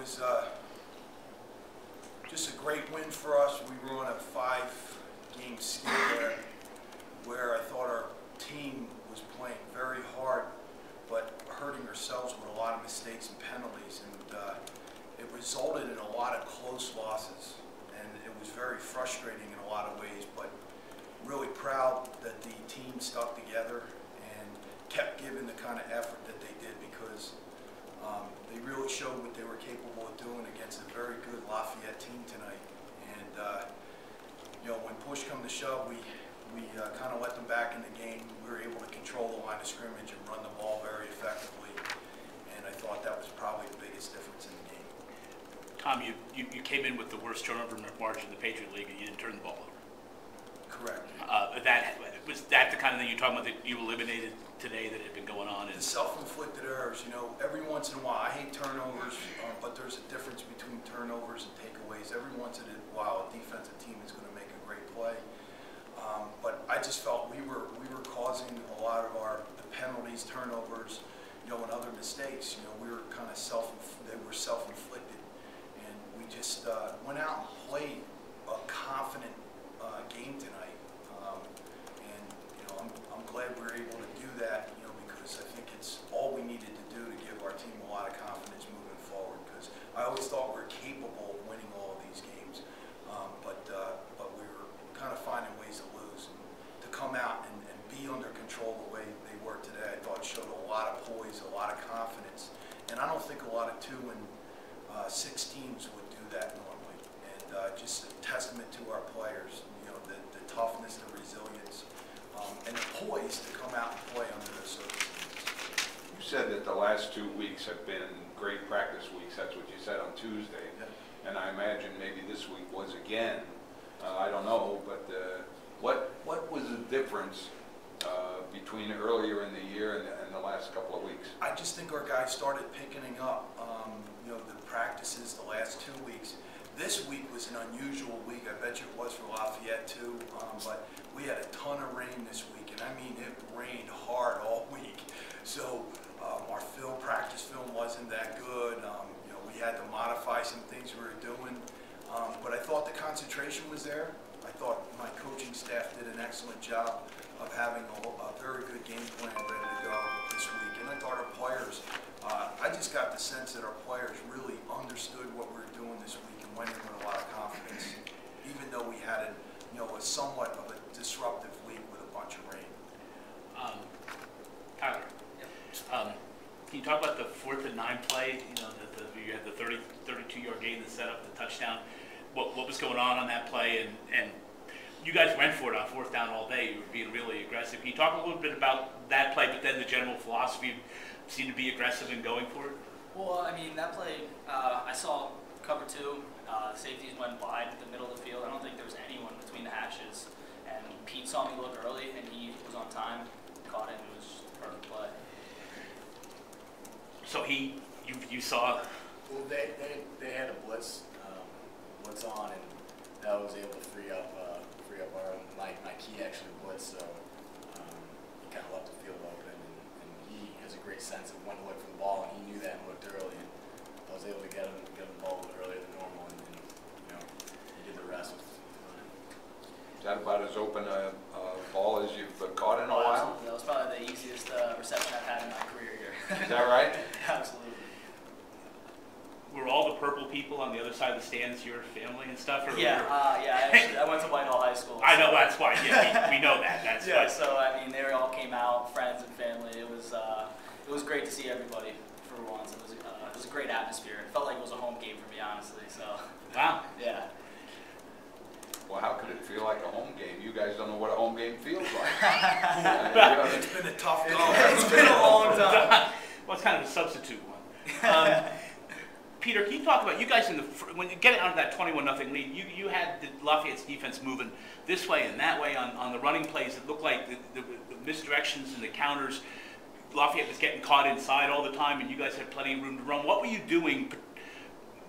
was just a great win for us. We were on a 5-game skid there where I thought our team was playing very hard but hurting ourselves with a lot of mistakes and penalties, and it resulted in a lot of close losses, and it was very frustrating in a lot of ways, but really proud that the team stuck together and kept giving the kind of effort that they did, because they really showed what they were capable of doing against a very good Lafayette team tonight. And you know, when push come to shove, we kind of let them back in the game. We were able to control the line of scrimmage and run the ball very effectively, and I thought that was probably the biggest difference in the game. Tom, you came in with the worst turnover margin in the Patriot League, and you didn't turn the ball over. Correct. Was that the kind of thing you're talking about that you eliminated today that had been going on? The self-inflicted errors, you know, every once in a while, I hate turnovers, but there's a difference between turnovers and takeaways. Every once in a while, a defensive team is going to make a great play. But I just felt we were causing a lot of the penalties, turnovers, you know, and other mistakes. You know, we were kind of they were self-inflicted, and we just went out and played a confident game tonight. And you know, I'm glad we were able to do that. You know, because I think it's all we needed to do to give our team a lot of confidence moving forward. Because I always thought we were capable of winning all of these games, but we were kind of finding ways to lose. And to come out and be under control the way they were today, I thought showed a lot of poise, a lot of confidence. And I don't think a lot of 2 and 6 teams would do that normally. And just a testament to our players, you know, the toughness, the resilience, and the poise to come out and play under those circumstances. You said that the last 2 weeks have been great practice weeks. That's what you said on Tuesday. Yeah. And I imagine maybe this week was again. I don't know, but what was the difference between earlier in the year and the last couple of weeks? I just think our guys started picking up, you know, the practices the last 2 weeks. This week was an unusual week. I bet you it was for Lafayette too, but we had a ton of rain this week, and I mean it rained hard all week. So our practice film wasn't that good. You know, we had to modify some things we were doing, but I thought the concentration was there. I thought my coaching staff did an excellent job of having a very good game plan ready to go this week, and I thought our players. I just got the sense that our players really understood what we were doing this week and went in with a lot of confidence, even though we had a somewhat of a disruptive week with a bunch of rain. Tyler, yep. Can you talk about the 4th and 9 play? You know, you had the 32-yard gain that set up the touchdown. What was going on that play? And you guys went for it on 4th down all day. You were being really aggressive. Can you talk a little bit about that play, but then the general philosophy seemed to be aggressive in going for it? Well, I mean, that play, I saw cover 2. Safeties went wide in the middle of the field. I don't think there was anyone between the hashes. And Pete saw me look early, and he was on time, caught it, and it was just a perfect play. So you saw? Well, they had a blitz on, and that was able to free up my key actually blitzed, so he kind of left the field open, and he has a great sense of when to look for the ball, and he knew that and looked early, and I was able to get him the ball a little earlier than normal, and you know, he did the rest. Is that about as open a ball as you've caught in a while? Absolutely. That was probably the easiest reception I've had in my career here. Is that right? Absolutely. Were all the purple people on the other side of the stands your family and stuff? Or yeah, I went to Whitehall High School. I know, that's why. Yeah, we know that. That's yeah. why. So I mean, they all came out, friends and family. It was great to see everybody for once. It was a great atmosphere. It felt like it was a home game for me, honestly. So. Wow. Yeah. Well, how could it feel like a home game? You guys don't know what a home game feels like. It's been a tough go. It's been a long time. Well, it's kind of a substitute one. Peter, can you talk about, you guys when you get out of that 21-0 lead, you had the Lafayette's defense moving this way and that way on the running plays. It looked like the misdirections and the counters, Lafayette was getting caught inside all the time, and you guys had plenty of room to run. What were you doing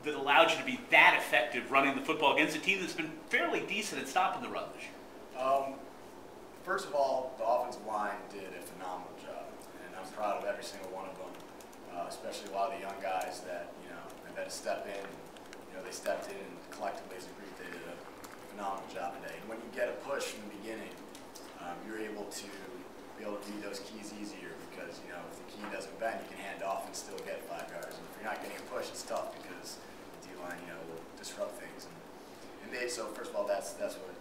that allowed you to be that effective running the football against a team that's been fairly decent at stopping the run this year? First of all, the offensive line did a phenomenal job, and I'm proud of every single one of them, especially a lot of the young guys that, you know, have had to step in. They stepped in and collectively as a group they did a phenomenal job today. And when you get a push from the beginning, you're able to read those keys easier because, if the key doesn't bend, you can hand off and still get 5 yards. And if you're not getting a push, it's tough because the D-line, will disrupt things. So first of all, that's what,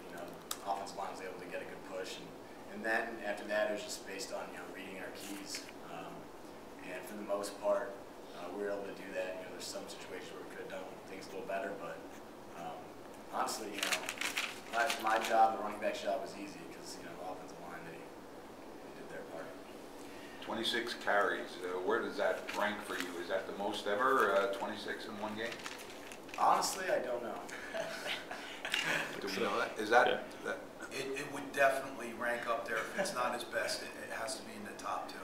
offensive line was able to get a good push. And then after that, it was just based on, reading our keys. And for the most part, we were able to do that. There's some situations where we could have done things a little better, but honestly, my job, the running back job, was easy because the offensive line they did their part. 26 carries. Where does that rank for you? Is that the most ever? 26 in one game? Honestly, I don't know. Do we know that? Is that? Yeah. that It would definitely rank up there. If it's not his best, it has to be in the top 2.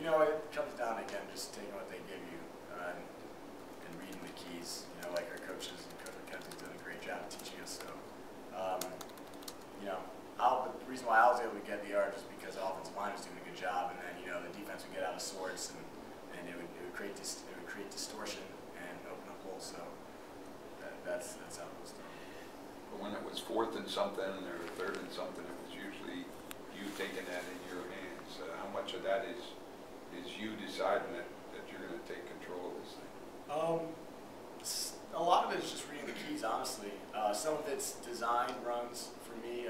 It comes down to, again, just taking what they give you and reading the keys. Like our coaches and Coach McKenzie's done a great job teaching us. So, the reason why I was able to get the yard is because the offensive line was doing a good job, and then the defense would get out of sorts, and it would create distortion and open up holes. So that's how it was done. But when it was 4th and something or 3rd and something, it was usually you taking that in your hands. How much of that is you deciding that you're going to take control of this thing? A lot of it is just reading the keys, honestly. Some of it's design runs for me,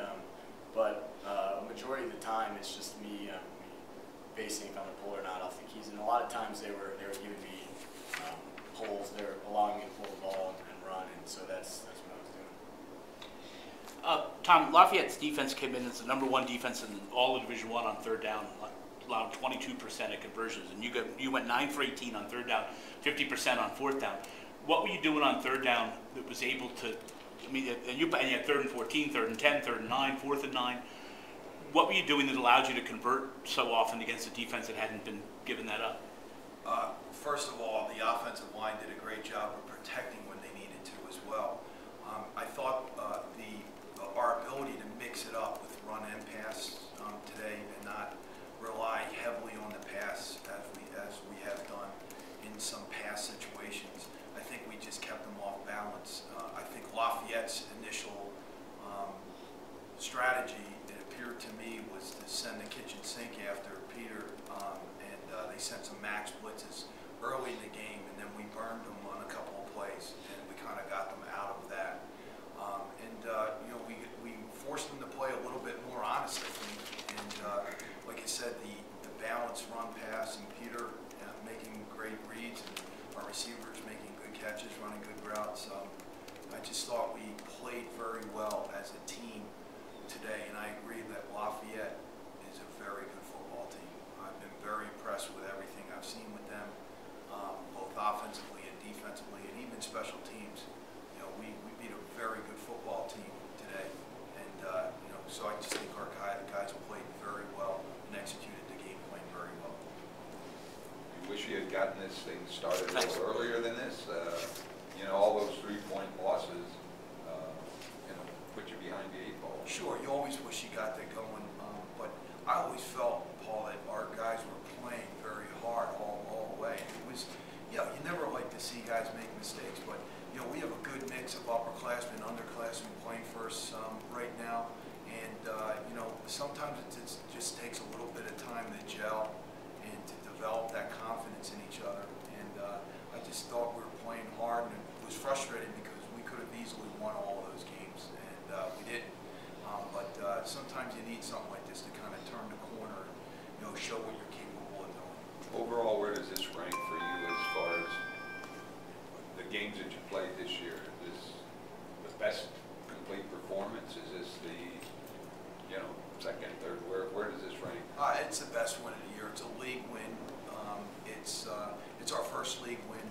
but a majority of the time it's just me basing if I'm going to pull or not off the keys. And a lot of times they were giving me pulls. They were allowing me to pull the ball and run, and so that's what I was doing. Tom, Lafayette's defense came in as the #1 defense in all of Division I on 3rd down, allowed 22% of conversions, and you went 9 for 18 on 3rd down, 50% on 4th down. What were you doing on 3rd down that was able to? And you had 3rd and 14, 3rd and 10, 3rd and 9, 4th and 9. What were you doing that allowed you to convert so often against a defense that hadn't been given that up? First of all, the offensive line did a great job of protecting when they needed to as well. I thought our ability to mix it up with run and pass today and not rely heavily on the pass as we have done in some pass situations. I think we just kept them off balance. I think Lafayette's initial strategy, it appeared to me, was to send the kitchen sink after Peter, and they sent some max blitzes early in the game, and then we burned them on a couple of plays, and we kind of got them out of that. We forced them to play a little bit more honestly, and like I said, the balance run pass and Peter making great reads and our receivers making good catches, running good routes. I just thought we played very well as a team today, and I agree that Lafayette is a very good football team. I've been very impressed with everything I've seen with them, both offensively and defensively, and even special teams. We beat a very good football team today, and so I just think our guys played very well and executed the game plan very well. You wish you had gotten this thing started a little earlier than this. All those 3-point losses, put you behind the 8 ball. Sure, you always wish you got that going, but I always felt, Paul, that our guys were playing very hard all the way. It was, you never like to see guys make mistakes, but we have a good mix of upperclassmen and underclassmen playing first right now, and sometimes it just takes a little bit of time to gel and to develop that confidence in each other. And I just thought we were playing hard, and it was frustrating because we could have easily won all of those games, and we didn't. But sometimes you need something like this to kind of turn the corner, show what you're capable of doing. Overall, where does this rank for you as far as the games that you played this year? Is this the best complete performance? Is this the, second, third? Where does this rank? It's the best win of the year. It's a league win. It's our first league win